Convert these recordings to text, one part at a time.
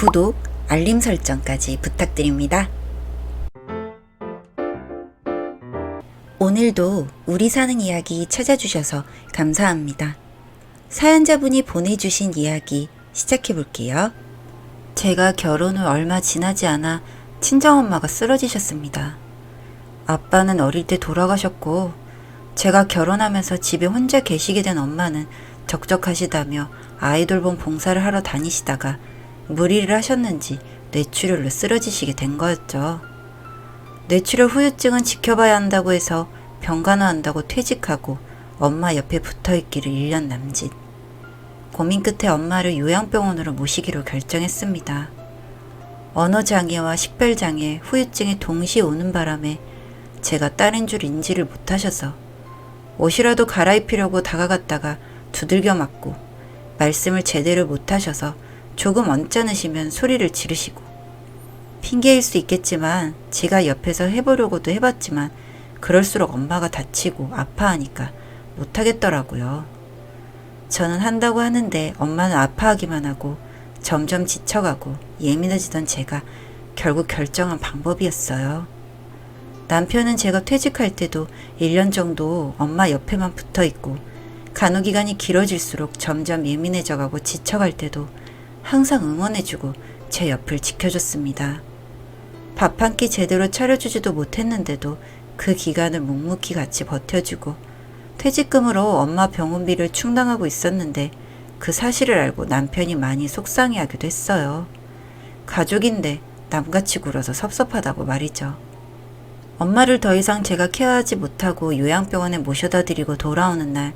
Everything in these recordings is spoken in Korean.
구독, 알림 설정까지 부탁드립니다. 오늘도 우리 사는 이야기 찾아주셔서 감사합니다. 사연자분이 보내주신 이야기 시작해볼게요. 제가 결혼 후 얼마 지나지 않아 친정엄마가 쓰러지셨습니다. 아빠는 어릴 때 돌아가셨고 제가 결혼하면서 집에 혼자 계시게 된 엄마는 적적하시다며 아이돌봄 봉사를 하러 다니시다가 무리를 하셨는지 뇌출혈로 쓰러지시게 된 거였죠. 뇌출혈 후유증은 지켜봐야 한다고 해서 병간호한다고 퇴직하고 엄마 옆에 붙어있기를 1년 남짓. 고민 끝에 엄마를 요양병원으로 모시기로 결정했습니다. 언어장애와 식별장애, 후유증이 동시에 오는 바람에 제가 딸인 줄 인지를 못하셔서 옷이라도 갈아입히려고 다가갔다가 두들겨 맞고 말씀을 제대로 못하셔서 조금 언짢으시면 소리를 지르시고 핑계일 수 있겠지만 제가 옆에서 해보려고도 해봤지만 그럴수록 엄마가 다치고 아파하니까 못하겠더라고요. 저는 한다고 하는데 엄마는 아파하기만 하고 점점 지쳐가고 예민해지던 제가 결국 결정한 방법이었어요. 남편은 제가 퇴직할 때도 1년 정도 엄마 옆에만 붙어있고 간호기간이 길어질수록 점점 예민해져가고 지쳐갈 때도 항상 응원해주고 제 옆을 지켜줬습니다. 밥 한 끼 제대로 차려주지도 못했는데도 그 기간을 묵묵히 같이 버텨주고 퇴직금으로 엄마 병원비를 충당하고 있었는데 그 사실을 알고 남편이 많이 속상해하기도 했어요. 가족인데 남같이 굴어서 섭섭하다고 말이죠. 엄마를 더 이상 제가 케어하지 못하고 요양병원에 모셔다 드리고 돌아오는 날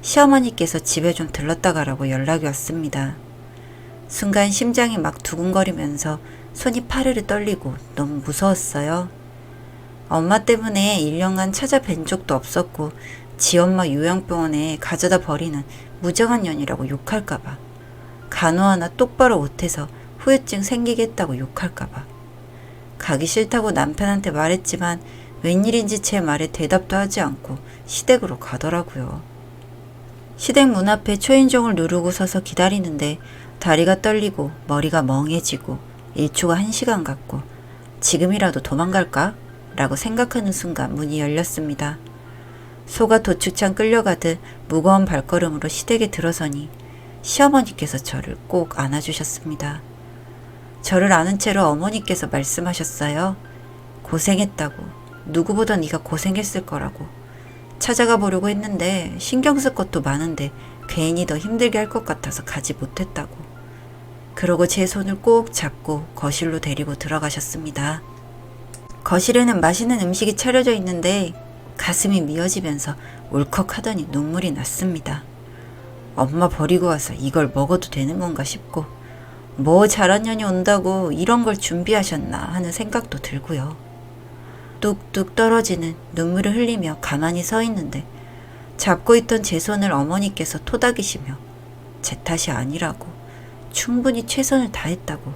시어머니께서 집에 좀 들렀다 가라고 연락이 왔습니다. 순간 심장이 막 두근거리면서 손이 파르르 떨리고 너무 무서웠어요. 엄마 때문에 1년간 찾아뵌 적도 없었고 지 엄마 요양병원에 가져다 버리는 무정한 년이라고 욕할까봐, 간호 하나 똑바로 못해서 후유증 생기게 했다고 욕할까봐. 가기 싫다고 남편한테 말했지만 웬일인지 제 말에 대답도 하지 않고 시댁으로 가더라고요. 시댁 문 앞에 초인종을 누르고 서서 기다리는데 다리가 떨리고 머리가 멍해지고 1초가 1시간 같고 지금이라도 도망갈까? 라고 생각하는 순간 문이 열렸습니다. 소가 도축장 끌려가듯 무거운 발걸음으로 시댁에 들어서니 시어머니께서 저를 꼭 안아주셨습니다. 저를 안은 채로 어머니께서 말씀하셨어요. 고생했다고. 누구보다 네가 고생했을 거라고. 찾아가 보려고 했는데 신경 쓸 것도 많은데 괜히 더 힘들게 할 것 같아서 가지 못했다고. 그러고 제 손을 꼭 잡고 거실로 데리고 들어가셨습니다. 거실에는 맛있는 음식이 차려져 있는데 가슴이 미어지면서 울컥하더니 눈물이 났습니다. 엄마 버리고 와서 이걸 먹어도 되는 건가 싶고 뭐 잘한 년이 온다고 이런 걸 준비하셨나 하는 생각도 들고요. 뚝뚝 떨어지는 눈물을 흘리며 가만히 서 있는데 잡고 있던 제 손을 어머니께서 토닥이시며 제 탓이 아니라고, 충분히 최선을 다했다고,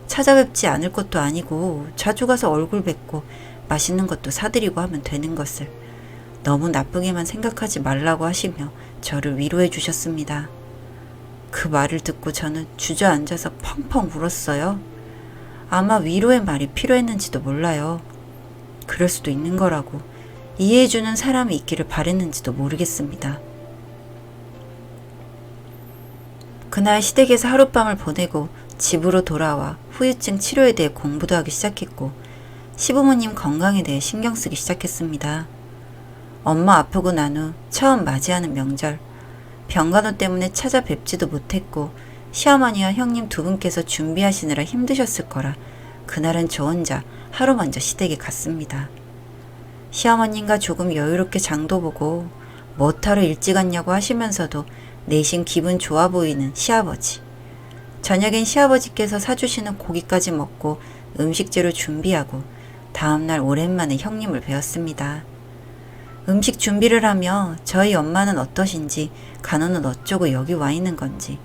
찾아뵙지 않을 것도 아니고 자주 가서 얼굴 뵙고 맛있는 것도 사드리고 하면 되는 것을 너무 나쁘게만 생각하지 말라고 하시며 저를 위로해 주셨습니다. 그 말을 듣고 저는 주저앉아서 펑펑 울었어요. 아마 위로의 말이 필요했는지도 몰라요. 그럴 수도 있는 거라고 이해해주는 사람이 있기를 바랬는지도 모르겠습니다. 그날 시댁에서 하룻밤을 보내고 집으로 돌아와 후유증 치료에 대해 공부도 하기 시작했고 시부모님 건강에 대해 신경 쓰기 시작했습니다. 엄마 아프고 난 후 처음 맞이하는 명절, 병간호 때문에 찾아뵙지도 못했고 시어머니와 형님 두 분께서 준비하시느라 힘드셨을 거라 그날은 저 혼자 하루 먼저 시댁에 갔습니다. 시어머님과 조금 여유롭게 장도 보고 뭐하러 일찍 왔냐고 하시면서도 내심 기분 좋아 보이는 시아버지. 저녁엔 시아버지께서 사주시는 고기까지 먹고 음식재료 준비하고 다음날 오랜만에 형님을 뵈었습니다. 음식 준비를 하며 저희 엄마는 어떠신지, 간호는 어쩌고 여기 와 있는 건지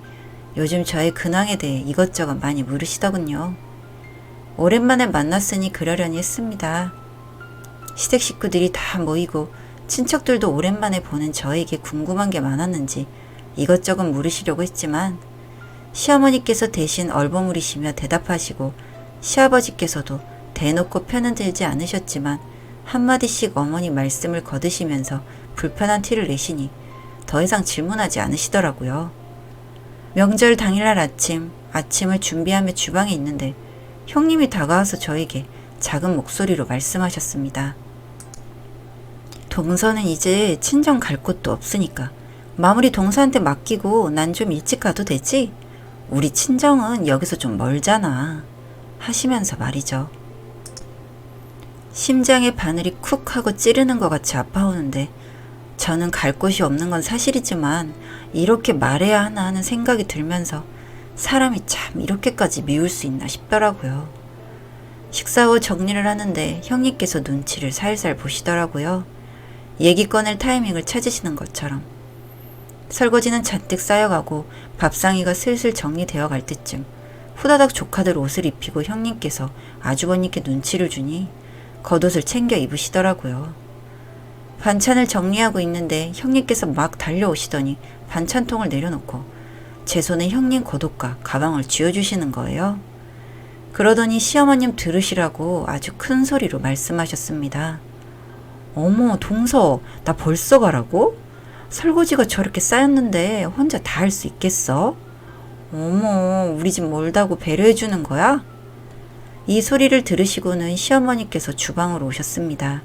요즘 저의 근황에 대해 이것저것 많이 물으시더군요. 오랜만에 만났으니 그러려니 했습니다. 시댁 식구들이 다 모이고 친척들도 오랜만에 보는 저에게 궁금한 게 많았는지 이것저것 물으시려고 했지만 시어머니께서 대신 얼버무리시며 대답하시고 시아버지께서도 대놓고 편은 들지 않으셨지만 한마디씩 어머니 말씀을 거드시면서 불편한 티를 내시니 더 이상 질문하지 않으시더라고요. 명절 당일날 아침을 준비하며 주방에 있는데 형님이 다가와서 저에게 작은 목소리로 말씀하셨습니다. 동서는 이제 친정 갈 곳도 없으니까 마무리 동서한테 맡기고 난 좀 일찍 가도 되지? 우리 친정은 여기서 좀 멀잖아. 하시면서 말이죠. 심장에 바늘이 쿡 하고 찌르는 것 같이 아파오는데 저는 갈 곳이 없는 건 사실이지만 이렇게 말해야 하나 하는 생각이 들면서 사람이 참 이렇게까지 미울 수 있나 싶더라고요. 식사 후 정리를 하는데 형님께서 눈치를 살살 보시더라고요. 얘기 꺼낼 타이밍을 찾으시는 것처럼. 설거지는 잔뜩 쌓여가고 밥상이가 슬슬 정리되어 갈 때쯤 후다닥 조카들 옷을 입히고 형님께서 아주버님께 눈치를 주니 겉옷을 챙겨 입으시더라고요. 반찬을 정리하고 있는데 형님께서 막 달려오시더니 반찬통을 내려놓고 제 손에 형님 겉옷과 가방을 쥐어주시는 거예요. 그러더니 시어머님 들으시라고 아주 큰 소리로 말씀하셨습니다. 어머, 동서, 나 벌써 가라고? 설거지가 저렇게 쌓였는데 혼자 다 할 수 있겠어? 어머, 우리 집 멀다고 배려해주는 거야? 이 소리를 들으시고는 시어머니께서 주방으로 오셨습니다.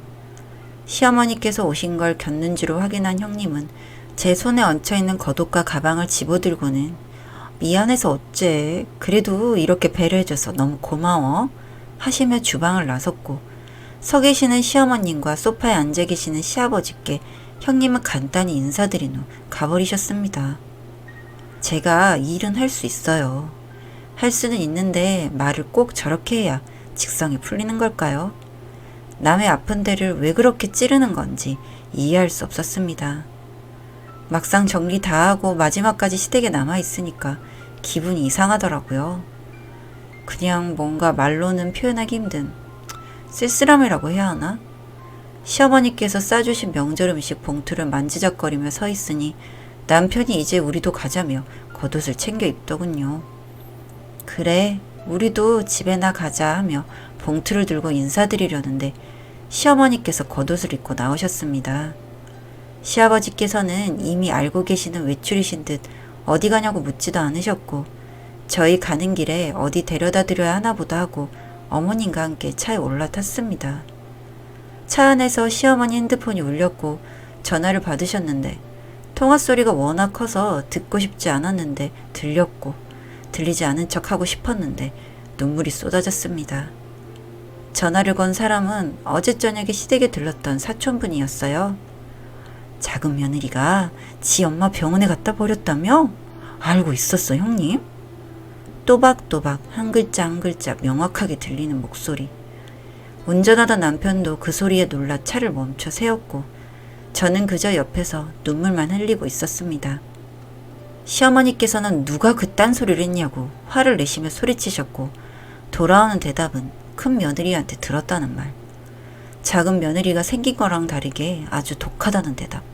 시어머니께서 오신 걸 곁눈질로 확인한 형님은 제 손에 얹혀있는 겉옷과 가방을 집어들고는 미안해서 어째, 그래도 이렇게 배려해줘서 너무 고마워 하시며 주방을 나섰고 서 계시는 시어머님과 소파에 앉아 계시는 시아버지께 형님은 간단히 인사드린 후 가버리셨습니다. 제가 일은 할 수 있어요. 할 수는 있는데 말을 꼭 저렇게 해야 직성이 풀리는 걸까요? 남의 아픈 데를 왜 그렇게 찌르는 건지 이해할 수 없었습니다. 막상 정리 다 하고 마지막까지 시댁에 남아있으니까 기분이 이상하더라고요. 그냥 뭔가 말로는 표현하기 힘든 쓸쓸함이라고 해야 하나? 시어머니께서 싸주신 명절 음식 봉투를 만지작거리며 서 있으니 남편이 이제 우리도 가자며 겉옷을 챙겨 입더군요. 그래, 우리도 집에나 가자 하며 봉투를 들고 인사드리려는데 시어머니께서 겉옷을 입고 나오셨습니다. 시아버지께서는 이미 알고 계시는 외출이신 듯 어디 가냐고 묻지도 않으셨고 저희 가는 길에 어디 데려다 드려야 하나 보다 하고 어머님과 함께 차에 올라탔습니다. 차 안에서 시어머니 핸드폰이 울렸고 전화를 받으셨는데 통화 소리가 워낙 커서 듣고 싶지 않았는데 들렸고 들리지 않은 척하고 싶었는데 눈물이 쏟아졌습니다. 전화를 건 사람은 어제 저녁에 시댁에 들렀던 사촌분이었어요. 작은 며느리가 지 엄마 병원에 갖다 버렸다며? 알고 있었어, 형님? 또박또박 한 글자 한 글자 명확하게 들리는 목소리. 운전하던 남편도 그 소리에 놀라 차를 멈춰 세웠고 저는 그저 옆에서 눈물만 흘리고 있었습니다. 시어머니께서는 누가 그딴 소리를 했냐고 화를 내시며 소리치셨고 돌아오는 대답은 큰 며느리한테 들었다는 말. 작은 며느리가 생긴 거랑 다르게 아주 독하다는 대답.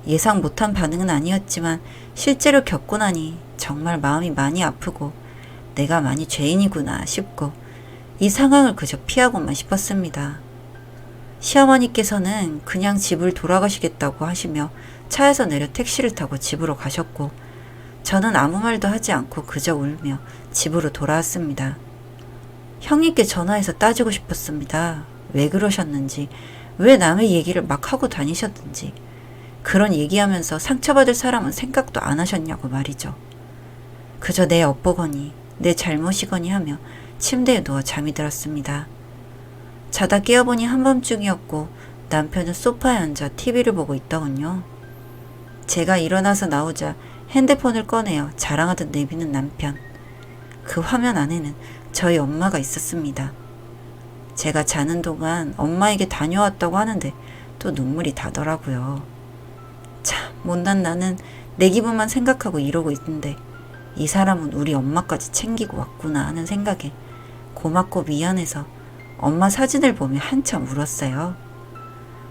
예상 못한 반응은 아니었지만 실제로 겪고 나니 정말 마음이 많이 아프고 내가 많이 죄인이구나 싶고 이 상황을 그저 피하고만 싶었습니다. 시어머니께서는 그냥 집을 돌아가시겠다고 하시며 차에서 내려 택시를 타고 집으로 가셨고 저는 아무 말도 하지 않고 그저 울며 집으로 돌아왔습니다. 형님께 전화해서 따지고 싶었습니다. 왜 그러셨는지, 왜 남의 얘기를 막 하고 다니셨는지, 그런 얘기하면서 상처받을 사람은 생각도 안 하셨냐고 말이죠. 그저 내 엇보거니 내 잘못이거니 하며 침대에 누워 잠이 들었습니다. 자다 깨어보니 한밤중이었고 남편은 소파에 앉아 TV를 보고 있더군요. 제가 일어나서 나오자 핸드폰을 꺼내어 자랑하듯 내비는 남편. 그 화면 안에는 저희 엄마가 있었습니다. 제가 자는 동안 엄마에게 다녀왔다고 하는데 또 눈물이 나더라고요. 참 못난 나는 내 기분만 생각하고 이러고 있는데 이 사람은 우리 엄마까지 챙기고 왔구나 하는 생각에 고맙고 미안해서 엄마 사진을 보며 한참 울었어요.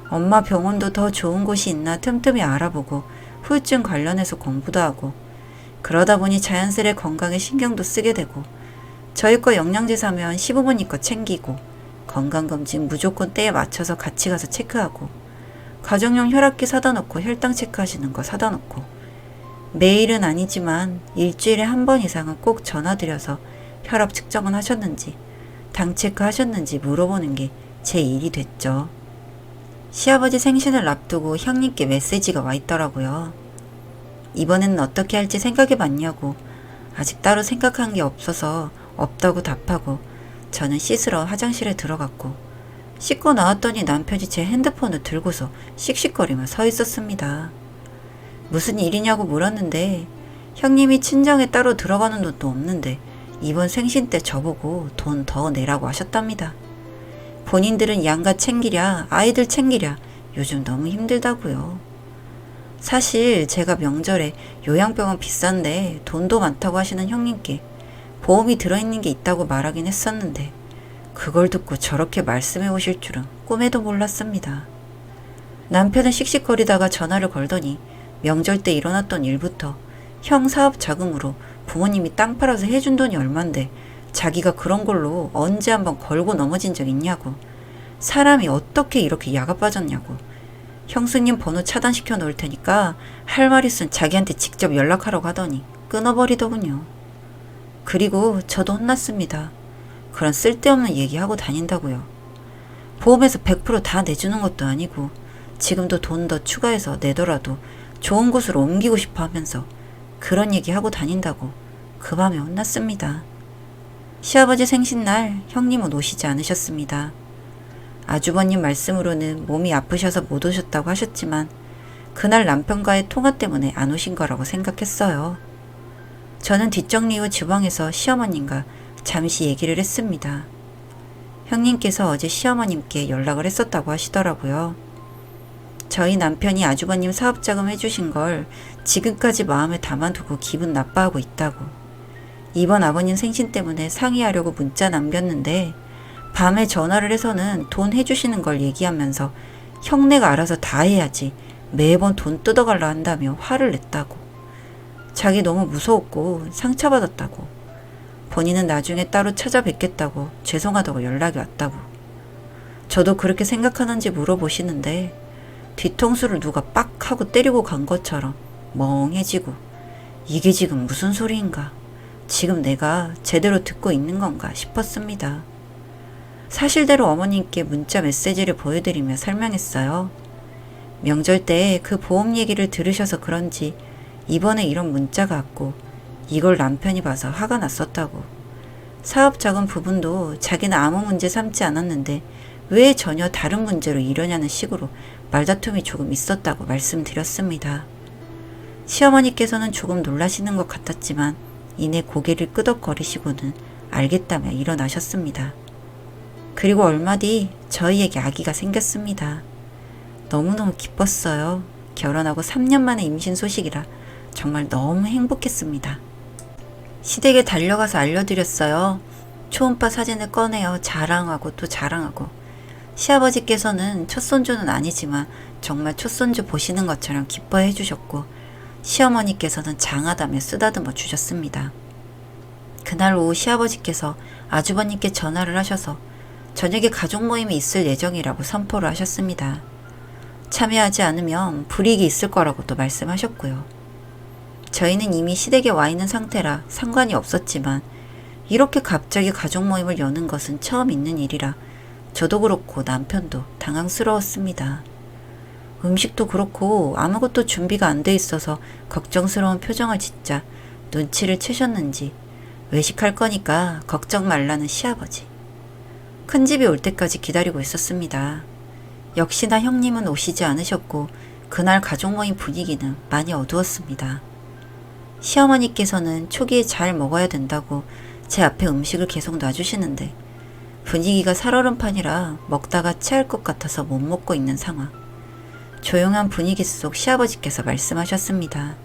엄마 병원도 더 좋은 곳이 있나 틈틈이 알아보고 후유증 관련해서 공부도 하고 그러다 보니 자연스레 건강에 신경도 쓰게 되고 저희 거 영양제 사면 시부모님 거 챙기고 건강검진 무조건 때에 맞춰서 같이 가서 체크하고 가정용 혈압기 사다 놓고 혈당 체크하시는 거 사다 놓고 매일은 아니지만 일주일에 한 번 이상은 꼭 전화드려서 혈압 측정은 하셨는지 당 체크 하셨는지 물어보는 게 제 일이 됐죠. 시아버지 생신을 앞두고 형님께 메시지가 와 있더라고요. 이번에는 어떻게 할지 생각해봤냐고. 아직 따로 생각한 게 없어서 없다고 답하고 저는 씻으러 화장실에 들어갔고 씻고 나왔더니 남편이 제 핸드폰을 들고서 씩씩거리며 서 있었습니다. 무슨 일이냐고 물었는데 형님이 친정에 따로 들어가는 돈도 없는데 이번 생신 때 저보고 돈 더 내라고 하셨답니다. 본인들은 양가 챙기랴 아이들 챙기랴 요즘 너무 힘들다고요. 사실 제가 명절에 요양병원 비싼데 돈도 많다고 하시는 형님께 보험이 들어있는 게 있다고 말하긴 했었는데 그걸 듣고 저렇게 말씀해 오실 줄은 꿈에도 몰랐습니다. 남편은 씩씩거리다가 전화를 걸더니 명절 때 일어났던 일부터 형 사업 자금으로 부모님이 땅 팔아서 해준 돈이 얼만데 자기가 그런 걸로 언제 한번 걸고 넘어진 적 있냐고, 사람이 어떻게 이렇게 야가 빠졌냐고, 형수님 번호 차단시켜 놓을 테니까 할 말 있으면 자기한테 직접 연락하라고 하더니 끊어버리더군요. 그리고 저도 혼났습니다. 그런 쓸데없는 얘기하고 다닌다고요. 보험에서 100% 다 내주는 것도 아니고 지금도 돈 더 추가해서 내더라도 좋은 곳으로 옮기고 싶어 하면서 그런 얘기하고 다닌다고 그 밤에 혼났습니다. 시아버지 생신날 형님은 오시지 않으셨습니다. 아주버님 말씀으로는 몸이 아프셔서 못 오셨다고 하셨지만 그날 남편과의 통화 때문에 안 오신 거라고 생각했어요. 저는 뒷정리 후 주방에서 시어머님과 잠시 얘기를 했습니다. 형님께서 어제 시어머님께 연락을 했었다고 하시더라고요. 저희 남편이 아주버님 사업자금 해주신 걸 지금까지 마음에 담아두고 기분 나빠하고 있다고. 이번 아버님 생신 때문에 상의하려고 문자 남겼는데 밤에 전화를 해서는 돈 해주시는 걸 얘기하면서 형네가 알아서 다 해야지 매번 돈 뜯어갈라 한다며 화를 냈다고. 자기 너무 무서웠고 상처받았다고. 본인은 나중에 따로 찾아뵙겠다고 죄송하다고 연락이 왔다고. 저도 그렇게 생각하는지 물어보시는데 뒤통수를 누가 빡 하고 때리고 간 것처럼 멍해지고 이게 지금 무슨 소리인가, 지금 내가 제대로 듣고 있는 건가 싶었습니다. 사실대로 어머님께 문자 메시지를 보여드리며 설명했어요. 명절 때 그 보험 얘기를 들으셔서 그런지 이번에 이런 문자가 왔고 이걸 남편이 봐서 화가 났었다고. 사업자금 부분도 자기는 아무 문제 삼지 않았는데 왜 전혀 다른 문제로 이러냐는 식으로 말다툼이 조금 있었다고 말씀드렸습니다. 시어머니께서는 조금 놀라시는 것 같았지만 이내 고개를 끄덕거리시고는 알겠다며 일어나셨습니다. 그리고 얼마 뒤 저희에게 아기가 생겼습니다. 너무너무 기뻤어요. 결혼하고 3년 만에 임신 소식이라 정말 너무 행복했습니다. 시댁에 달려가서 알려드렸어요. 초음파 사진을 꺼내어 자랑하고 또 자랑하고. 시아버지께서는 첫손주는 아니지만 정말 첫손주 보시는 것처럼 기뻐해 주셨고 시어머니께서는 장하다며 쓰다듬어 주셨습니다. 그날 오후 시아버지께서 아주버님께 전화를 하셔서 저녁에 가족 모임이 있을 예정이라고 선포를 하셨습니다. 참여하지 않으면 불이익이 있을 거라고 또 말씀하셨고요. 저희는 이미 시댁에 와 있는 상태라 상관이 없었지만 이렇게 갑자기 가족 모임을 여는 것은 처음 있는 일이라 저도 그렇고 남편도 당황스러웠습니다. 음식도 그렇고 아무것도 준비가 안 돼 있어서 걱정스러운 표정을 짓자 눈치를 채셨는지 외식할 거니까 걱정 말라는 시아버지. 큰집이 올 때까지 기다리고 있었습니다. 역시나 형님은 오시지 않으셨고 그날 가족 모임 분위기는 많이 어두웠습니다. 시어머니께서는 초기에 잘 먹어야 된다고 제 앞에 음식을 계속 놔주시는데 분위기가 살얼음판이라 먹다가 체할 것 같아서 못 먹고 있는 상황. 조용한 분위기 속 시아버지께서 말씀하셨습니다.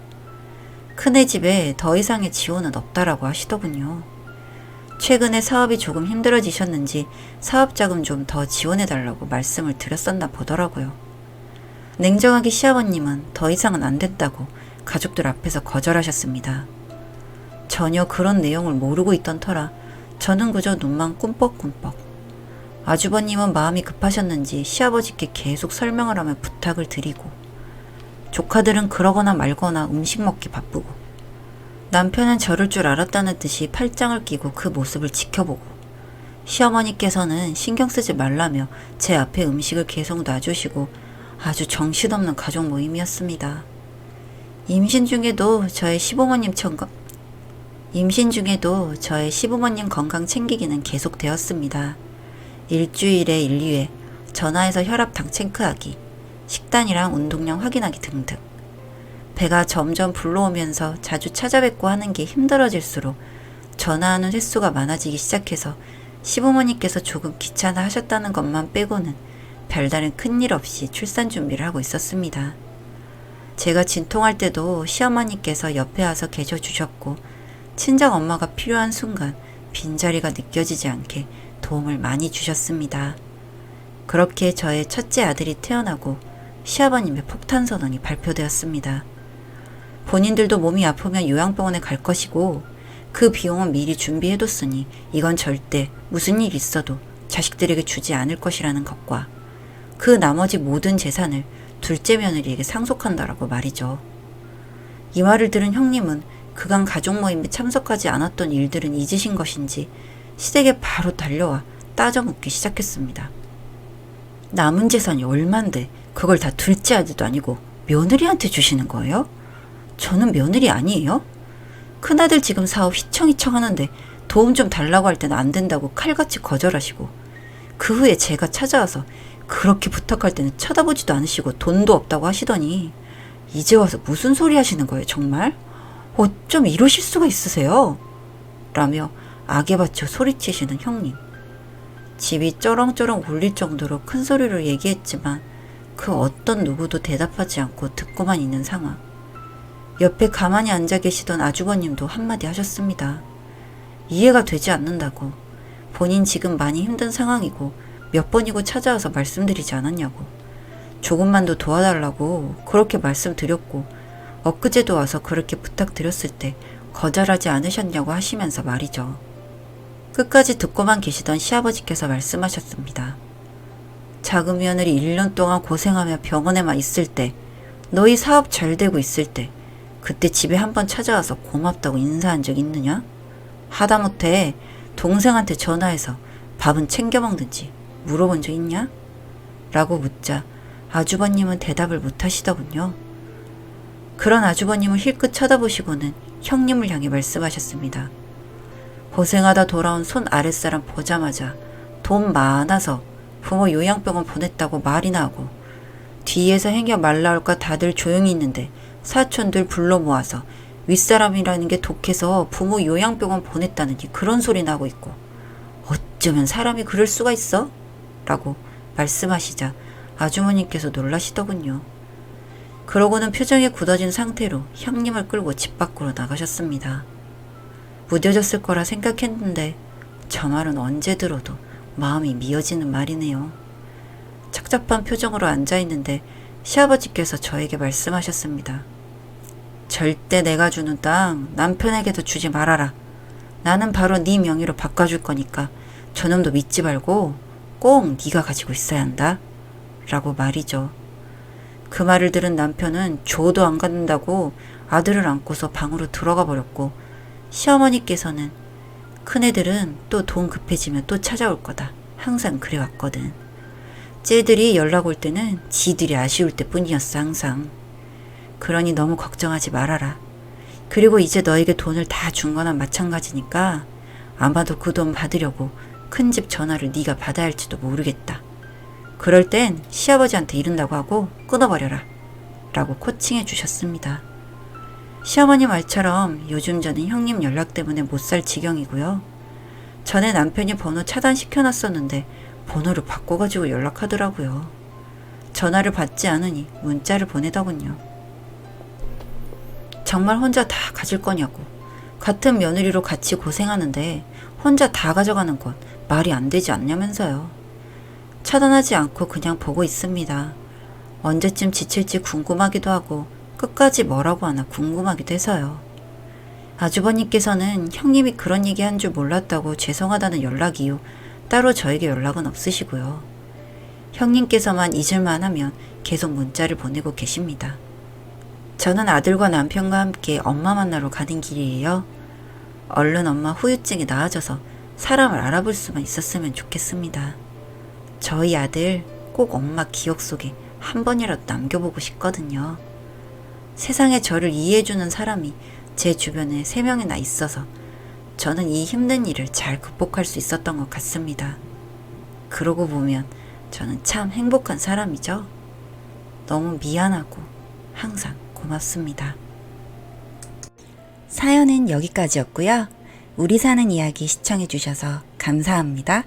큰애 집에 더 이상의 지원은 없다라고 하시더군요. 최근에 사업이 조금 힘들어지셨는지 사업자금 좀 더 지원해달라고 말씀을 드렸었나 보더라고요. 냉정하게 시아버님은 더 이상은 안 된다고 가족들 앞에서 거절하셨습니다. 전혀 그런 내용을 모르고 있던 터라 저는 그저 눈만 꿈뻑꿈뻑. 아주버님은 마음이 급하셨는지 시아버지께 계속 설명을 하며 부탁을 드리고, 조카들은 그러거나 말거나 음식 먹기 바쁘고, 남편은 저럴 줄 알았다는 듯이 팔짱을 끼고 그 모습을 지켜보고, 시어머니께서는 신경 쓰지 말라며 제 앞에 음식을 계속 놔주시고 아주 정신없는 가족 모임이었습니다. 임신 중에도 저의 시부모님 건강 챙기기는 계속되었습니다. 일주일에 1, 2회 전화해서 혈압 당 체크하기, 식단이랑 운동량 확인하기 등등. 배가 점점 불러오면서 자주 찾아뵙고 하는 게 힘들어질수록 전화하는 횟수가 많아지기 시작해서 시부모님께서 조금 귀찮아 하셨다는 것만 빼고는 별다른 큰일 없이 출산 준비를 하고 있었습니다. 제가 진통할 때도 시어머니께서 옆에 와서 계셔주셨고, 친정 엄마가 필요한 순간 빈자리가 느껴지지 않게 도움을 많이 주셨습니다. 그렇게 저의 첫째 아들이 태어나고 시아버님의 폭탄 선언이 발표되었습니다. 본인들도 몸이 아프면 요양병원에 갈 것이고 그 비용은 미리 준비해뒀으니 이건 절대 무슨 일 있어도 자식들에게 주지 않을 것이라는 것과 그 나머지 모든 재산을 둘째 며느리에게 상속한다라고 말이죠. 이 말을 들은 형님은 그간 가족 모임에 참석하지 않았던 일들은 잊으신 것인지 시댁에 바로 달려와 따져 묻기 시작했습니다. 남은 재산이 얼만데 그걸 다 둘째 아들도 아니고 며느리한테 주시는 거예요? 저는 며느리 아니에요? 큰아들 지금 사업 휘청휘청 하는데 도움 좀 달라고 할 때는 안 된다고 칼같이 거절하시고, 그 후에 제가 찾아와서 그렇게 부탁할 때는 쳐다보지도 않으시고 돈도 없다고 하시더니 이제 와서 무슨 소리 하시는 거예요, 정말? 어쩜 이러실 수가 있으세요? 라며 악에 받쳐 소리치시는 형님. 집이 쩌렁쩌렁 울릴 정도로 큰 소리로 얘기했지만 그 어떤 누구도 대답하지 않고 듣고만 있는 상황. 옆에 가만히 앉아 계시던 아주버님도 한마디 하셨습니다. 이해가 되지 않는다고. 본인 지금 많이 힘든 상황이고 몇 번이고 찾아와서 말씀드리지 않았냐고. 조금만 더 도와달라고 그렇게 말씀드렸고 엊그제도 와서 그렇게 부탁드렸을 때 거절하지 않으셨냐고 하시면서 말이죠. 끝까지 듣고만 계시던 시아버지께서 말씀하셨습니다. 작은 며느리 1년 동안 고생하며 병원에만 있을 때, 너희 사업 잘 되고 있을 때 그때 집에 한번 찾아와서 고맙다고 인사한 적 있느냐? 하다못해 동생한테 전화해서 밥은 챙겨 먹는지 물어본 적 있냐? 라고 묻자 아주버님은 대답을 못 하시더군요. 그런 아주버님을 힐끗 쳐다보시고는 형님을 향해 말씀하셨습니다. 고생하다 돌아온 손 아랫사람 보자마자 돈 많아서 부모 요양병원 보냈다고 말이나 하고, 뒤에서 행여 말 나올까 다들 조용히 있는데 사촌들 불러 모아서 윗사람이라는 게 독해서 부모 요양병원 보냈다느니 그런 소리 나고 있고, 어쩌면 사람이 그럴 수가 있어? 라고 말씀하시자 아주머니께서 놀라시더군요. 그러고는 표정이 굳어진 상태로 형님을 끌고 집 밖으로 나가셨습니다. 무뎌졌을 거라 생각했는데 저 말은 언제 들어도 마음이 미어지는 말이네요. 착잡한 표정으로 앉아있는데 시아버지께서 저에게 말씀하셨습니다. 절대 내가 주는 땅 남편에게도 주지 말아라. 나는 바로 네 명의로 바꿔줄 거니까 저놈도 믿지 말고 꼭 네가 가지고 있어야 한다. 라고 말이죠. 그 말을 들은 남편은 조도 안 갖는다고 아들을 안고서 방으로 들어가 버렸고, 시어머니께서는 큰애들은 또 돈 급해지면 또 찾아올 거다. 항상 그래왔거든. 쟤들이 연락 올 때는 지들이 아쉬울 때뿐이었어, 항상. 그러니 너무 걱정하지 말아라. 그리고 이제 너에게 돈을 다 준 거나 마찬가지니까 아마도 그 돈 받으려고 큰 집 전화를 네가 받아야 할지도 모르겠다. 그럴 땐 시아버지한테 이른다고 하고 끊어버려라. 라고 코칭해 주셨습니다. 시어머니 말처럼 요즘 저는 형님 연락 때문에 못 살 지경이고요. 전에 남편이 번호 차단시켜놨었는데 번호를 바꿔가지고 연락하더라고요. 전화를 받지 않으니 문자를 보내더군요. 정말 혼자 다 가질 거냐고. 같은 며느리로 같이 고생하는데 혼자 다 가져가는 건 말이 안 되지 않냐면서요. 차단하지 않고 그냥 보고 있습니다. 언제쯤 지칠지 궁금하기도 하고 끝까지 뭐라고 하나 궁금하기도 해서요. 아주버님께서는 형님이 그런 얘기 한 줄 몰랐다고 죄송하다는 연락 이후 따로 저에게 연락은 없으시고요. 형님께서만 잊을만 하면 계속 문자를 보내고 계십니다. 저는 아들과 남편과 함께 엄마 만나러 가는 길이에요. 얼른 엄마 후유증이 나아져서 사람을 알아볼 수만 있었으면 좋겠습니다. 저희 아들 꼭 엄마 기억 속에 한 번이라도 남겨보고 싶거든요. 세상에 저를 이해해주는 사람이 제 주변에 3명이나 있어서 저는 이 힘든 일을 잘 극복할 수 있었던 것 같습니다. 그러고 보면 저는 참 행복한 사람이죠. 너무 미안하고 항상 고맙습니다. 사연은 여기까지였고요. 우리 사는 이야기 시청해주셔서 감사합니다.